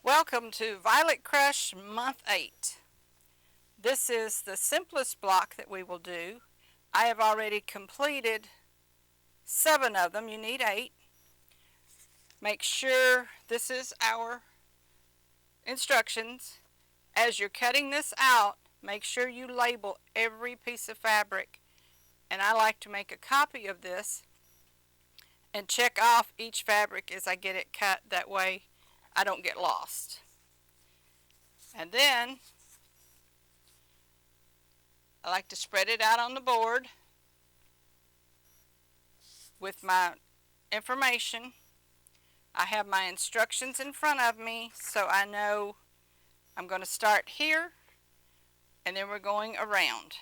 Welcome to Violet Crush Month 8. This is the simplest block that we will do. I have already completed 7 of them. You need 8. Make sure this is our instructions. As you're cutting this out, make sure you label every piece of fabric. And I like to make a copy of this and check off each fabric as I get it cut. That way I don't get lost. And then I like to spread it out on the board with my information. I have my instructions in front of me, so I know I'm going to start here and then we're going around.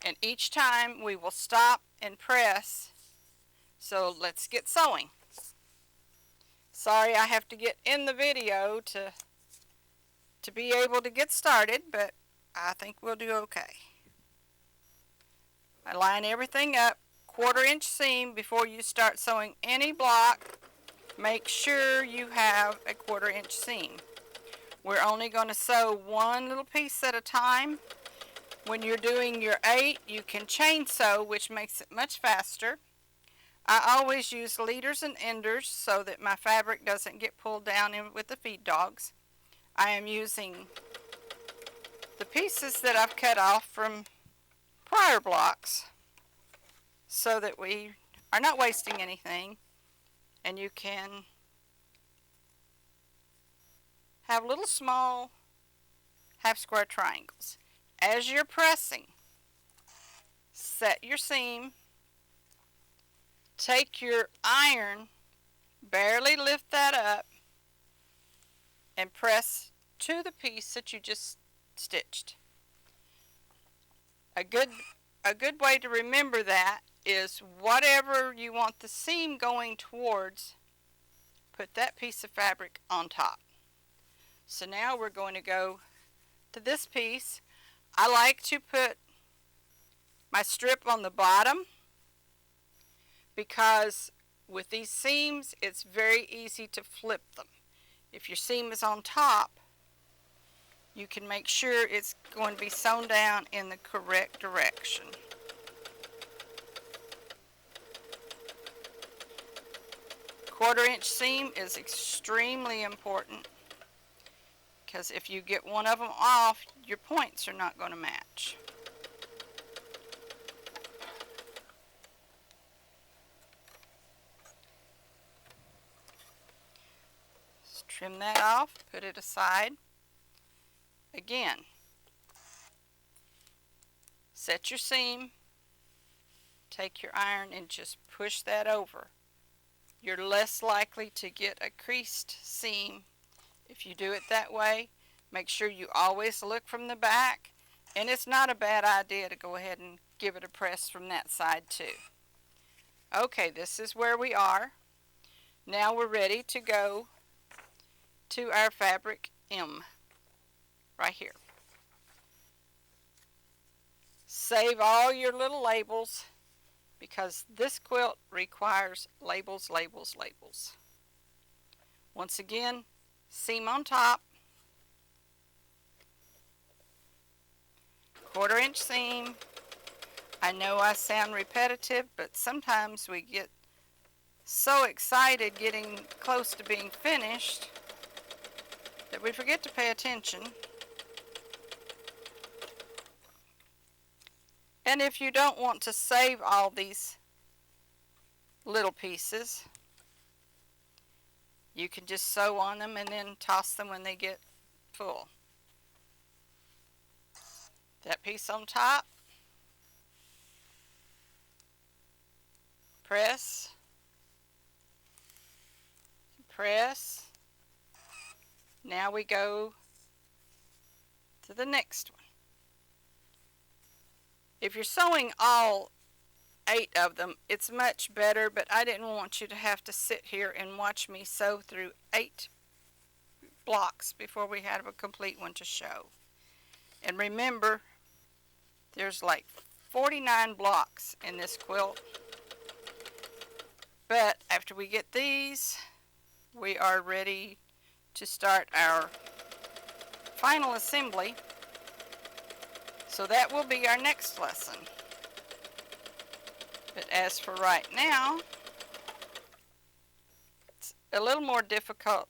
And each time we will stop and press. So let's get sewing. Sorry I have to get in the video to be able to get started, but I think we'll do okay. I line everything up, 1/4 inch seam before you start sewing any block. Make sure you have a 1/4 inch seam. We're only going to sew one little piece at a time. When you're doing your 8, you can chain sew, which makes it much faster. I always use leaders and enders so that my fabric doesn't get pulled down in with the feed dogs. I am using the pieces that I've cut off from prior blocks so that we are not wasting anything, and you can have little small half square triangles. As you're pressing, set your seam, take your iron, barely lift that up, and press to the piece that you just stitched. A good way to remember that is whatever you want the seam going towards, put that piece of fabric on top. So now we're going to go to this piece. I like to put my strip on the bottom because with these seams it's very easy to flip them. If your seam is on top, you can make sure it's going to be sewn down in the correct direction. Quarter inch seam is extremely important because if you get one of them off, your points are not going to match. Just trim that off, put it aside. Again, set your seam, take your iron and just push that over. You're less likely to get a creased seam if you do it that way. Make sure you always look from the back, and it's not a bad idea to go ahead and give it a press from that side too. Okay, this is where we are. Now we're ready to go to our fabric M right here. Save all your little labels because this quilt requires labels, labels, labels. Once again, seam on top, 1/4 inch seam. I know I sound repetitive, but sometimes we get so excited getting close to being finished that we forget to pay attention. And if you don't want to save all these little pieces, you can just sew on them and then toss them when they get full. That piece on top, press, press. Now we go to the next one. If you're sewing all 8 of them, it's much better, but I didn't want you to have to sit here and watch me sew through 8 blocks before we had a complete one to show. And remember, there's like 49 blocks in this quilt. But after we get these, we are ready to start our final assembly. So that will be our next lesson. But as for right now, it's a little more difficult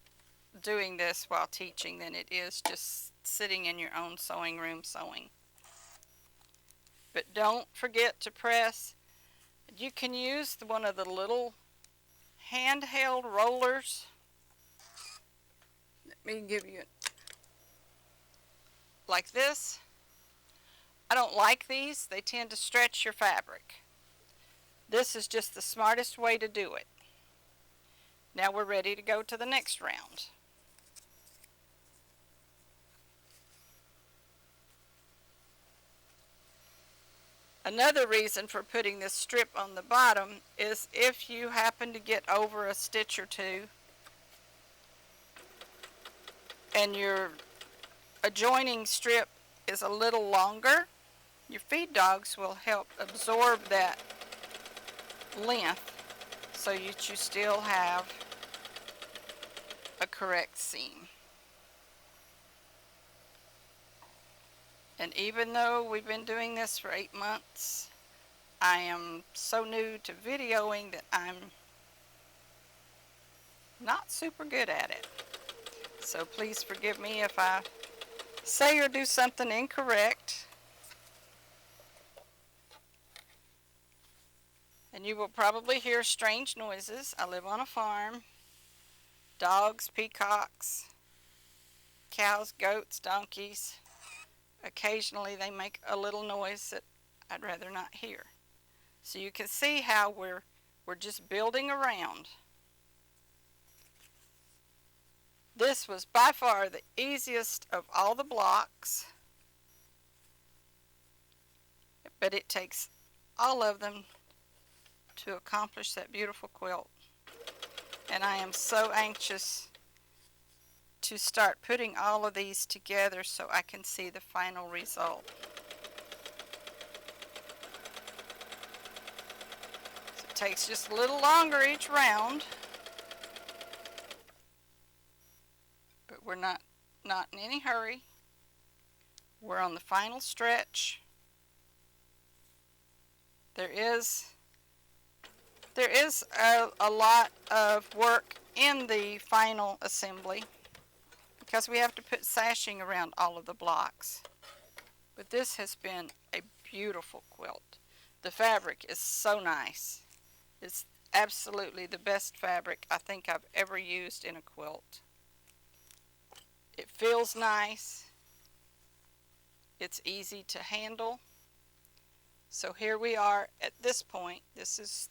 doing this while teaching than it is just sitting in your own sewing room sewing. But don't forget to press. You can use one of the little handheld rollers. Let me give you like this. I don't like these. They tend to stretch your fabric. This is just the smartest way to do it. Now we're ready to go to the next round. Another reason for putting this strip on the bottom is if you happen to get over a stitch or two and your adjoining strip is a little longer, your feed dogs will help absorb that length so that you still have a correct seam. And even though we've been doing this for 8 months, I am so new to videoing that I'm not super good at it. So please forgive me if I say or do something incorrect. And you will probably hear strange noises. I live on a farm. Dogs, peacocks, cows, goats, donkeys. Occasionally they make a little noise that I'd rather not hear. So you can see how we're just building around. This was by far the easiest of all the blocks, but it takes all of them to accomplish that beautiful quilt. And I am so anxious to start putting all of these together so I can see the final result. So it takes just a little longer each round, but we're not in any hurry. We're on the final stretch. There is a lot of work in the final assembly because we have to put sashing around all of the blocks. But this has been a beautiful quilt. The fabric is so nice. It's absolutely the best fabric I think I've ever used in a quilt. It feels nice. It's easy to handle. So here we are at this point. This is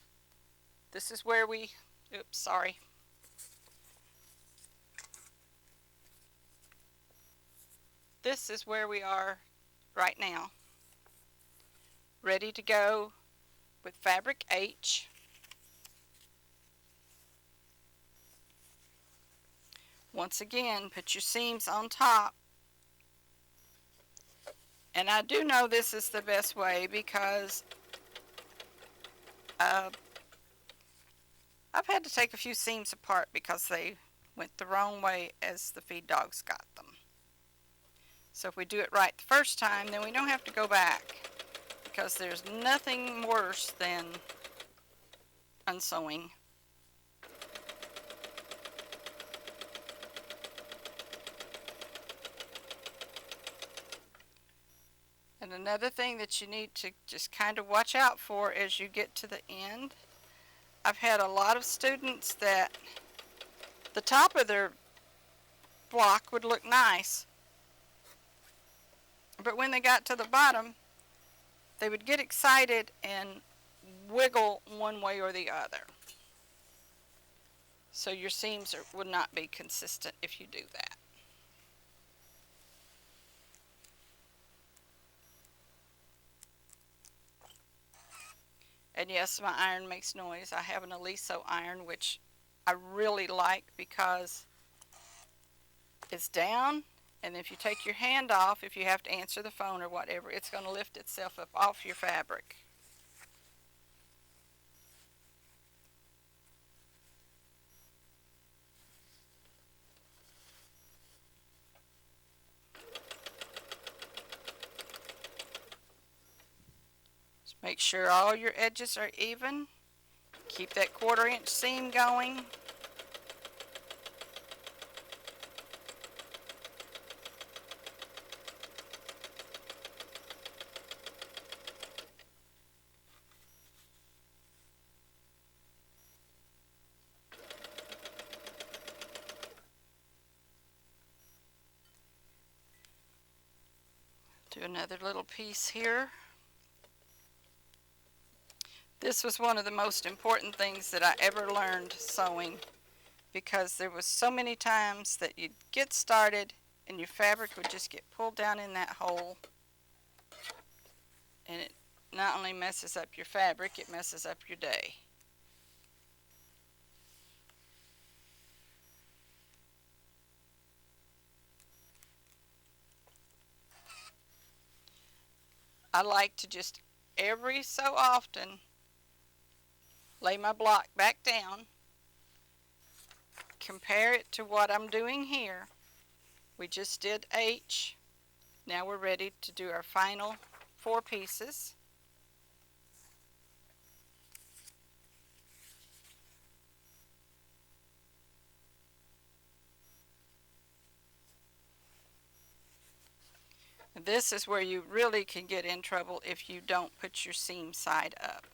where we, oops, sorry. This is where we are right now. Ready to go with fabric H. Once again, put your seams on top. And I do know this is the best way because I've had to take a few seams apart because they went the wrong way as the feed dogs got them. So if we do it right the first time, then we don't have to go back, because there's nothing worse than unsewing. And another thing that you need to just kind of watch out for as you get to the end, I've had a lot of students that the top of their block would look nice, but when they got to the bottom, they would get excited and wiggle one way or the other. So your seams would not be consistent if you do that. And yes, my iron makes noise. I have an Aliso iron, which I really like because it's down, and if you take your hand off, if you have to answer the phone or whatever, it's going to lift itself up off your fabric. Make sure all your edges are even. Keep that 1/4 inch seam going. Do another little piece here. This was one of the most important things that I ever learned sewing, because there was so many times that you'd get started and your fabric would just get pulled down in that hole, and it not only messes up your fabric, it messes up your day. I like to just every so often lay my block back down, compare it to what I'm doing here. We just did H. Now we're ready to do our final 4 pieces. This is where you really can get in trouble if you don't put your seam side up.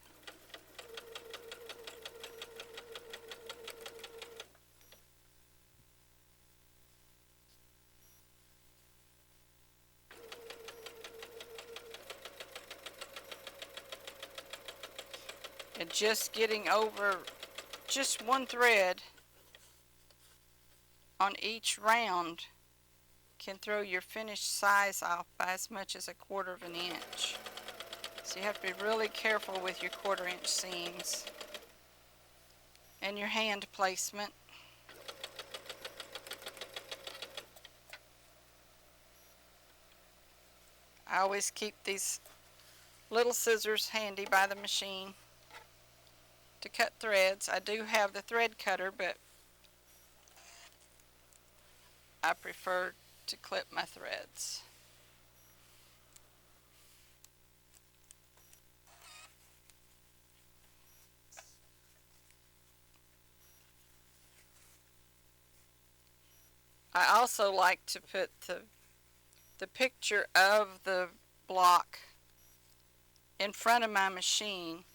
And just getting over just one thread on each round can throw your finished size off by as much as a 1/4 of an inch. So you have to be really careful with your 1/4 inch seams and your hand placement. I always keep these little scissors handy by the machine to cut threads. I do have the thread cutter, but I prefer to clip my threads. I also like to put the picture of the block in front of my machine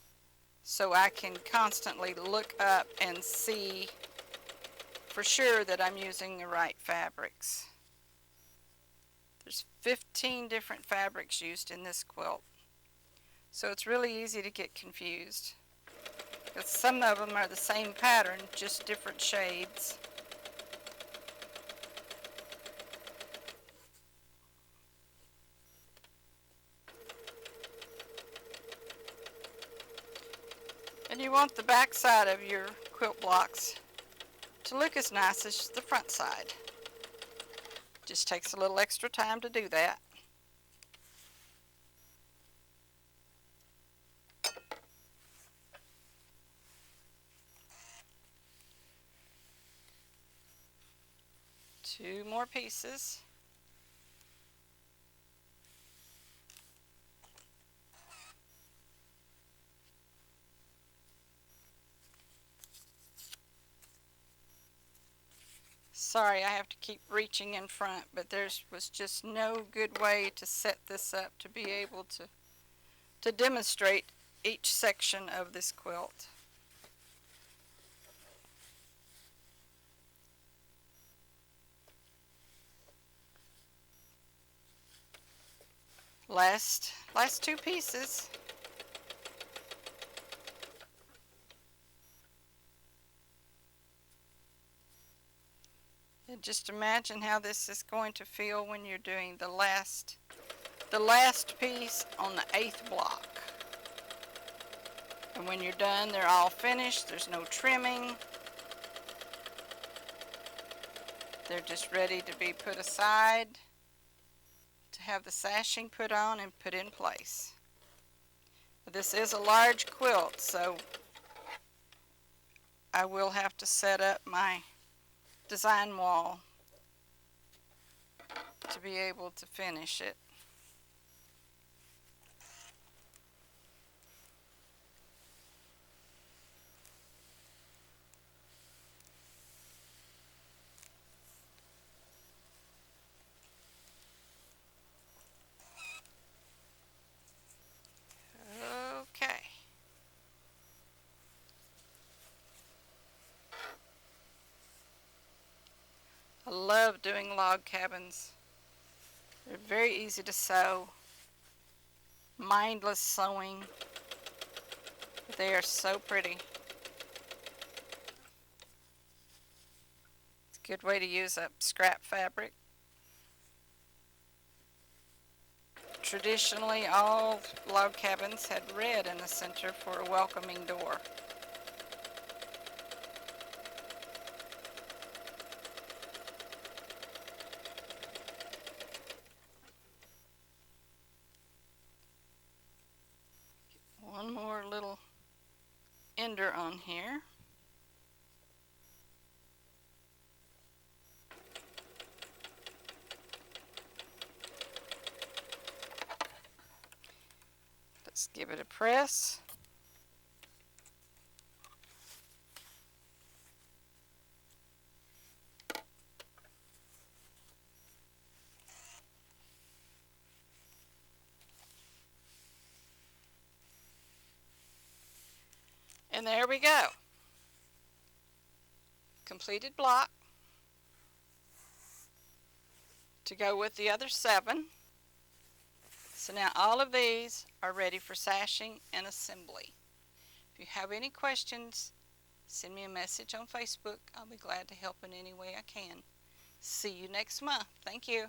so I can constantly look up and see for sure that I'm using the right fabrics. There's 15 different fabrics used in this quilt, so it's really easy to get confused, because some of them are the same pattern, just different shades. And you want the back side of your quilt blocks to look as nice as the front side. Just takes a little extra time to do that. Two more pieces. Sorry, I have to keep reaching in front, but there was just no good way to set this up to be able to demonstrate each section of this quilt. Last 2 pieces. And just imagine how this is going to feel when you're doing the last piece on the 8th block. And when you're done, they're all finished. There's no trimming. They're just ready to be put aside to have the sashing put on and put in place. This is a large quilt, so I will have to set up my design wall to be able to finish it. I love doing log cabins. They're very easy to sew. Mindless sewing. They are so pretty. It's a good way to use up scrap fabric. Traditionally, all log cabins had red in the center for a welcoming door. One more little ender on here. Let's give it a press. And there we go. Completed block to go with the other 7. So now all of these are ready for sashing and assembly. If you have any questions, send me a message on Facebook. I'll be glad to help in any way I can. See you next month. Thank you.